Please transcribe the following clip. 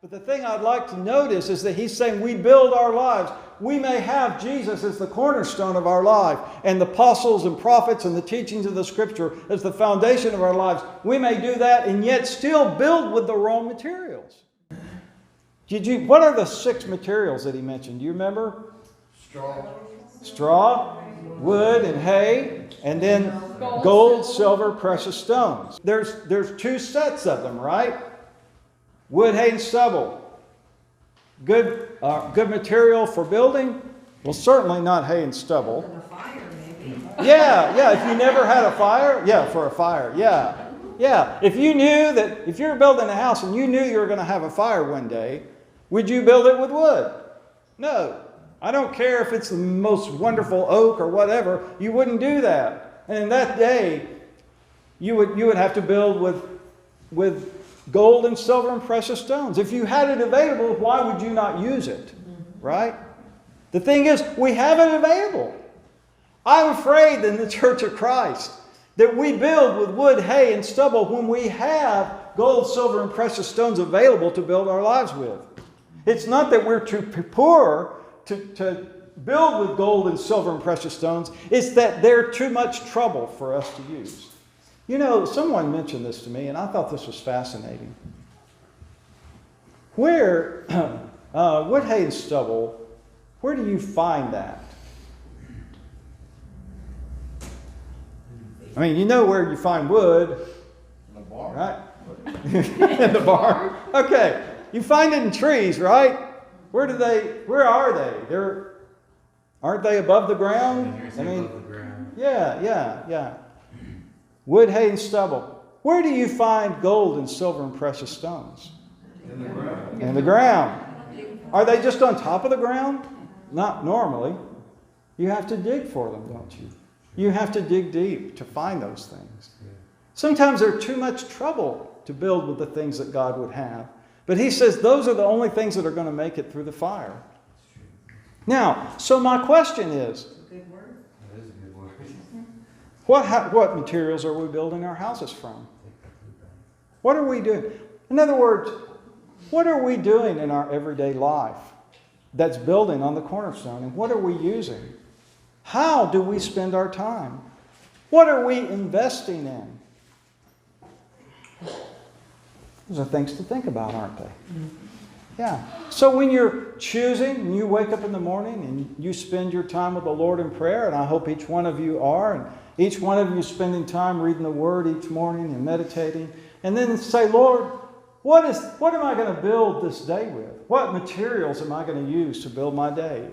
But the thing I'd like to notice is that he's saying we build our lives. We may have Jesus as the cornerstone of our life, and the apostles and prophets and the teachings of the Scripture as the foundation of our lives. We may do that and yet still build with the raw materials. What are the 6 materials that he mentioned? Do you remember? Straw, wood, and hay, and then gold, silver, precious stones. There's 2 sets of them, right? Wood, hay, and stubble. Good material for building? Well, certainly not hay and stubble. For the fire, maybe. Yeah. If you never had a fire, for a fire, yeah. If you knew that, if you're building a house and you knew you were going to have a fire one day, would you build it with wood? No. I don't care if it's the most wonderful oak or whatever, you wouldn't do that. And in that day, you would have to build with gold and silver and precious stones. If you had it available, why would you not use it? Right? The thing is, we have it available. I'm afraid in the Church of Christ that we build with wood, hay, and stubble when we have gold, silver, and precious stones available to build our lives with. It's not that we're too poor to build with gold and silver and precious stones. It's that they're too much trouble for us to use. You know, someone mentioned this to me, and I thought this was fascinating. Wood, hay, and stubble, where do you find that? I mean, you know where you find wood. In the barn. Right? In the barn. Okay. You find it in trees, right? Where are they? Aren't they above the ground? Above the ground. Yeah. Wood, hay, and stubble. Where do you find gold and silver and precious stones? In the ground. In the ground. Are they just on top of the ground? Not normally. You have to dig for them, don't you? You have to dig deep to find those things. Sometimes they're too much trouble to build with the things that God would have. But he says those are the only things that are going to make it through the fire. Now, so my question is, Good word. That is a good word. what materials are we building our houses from? What are we doing? In other words, what are we doing in our everyday life that's building on the cornerstone? And what are we using? How do we spend our time? What are we investing in? Those are things to think about, aren't they? Yeah. So when you're choosing, and you wake up in the morning and you spend your time with the Lord in prayer, and I hope each one of you are, and each one of you spending time reading the Word each morning and meditating, and then say, Lord, what am I going to build this day with? What materials am I going to use to build my day?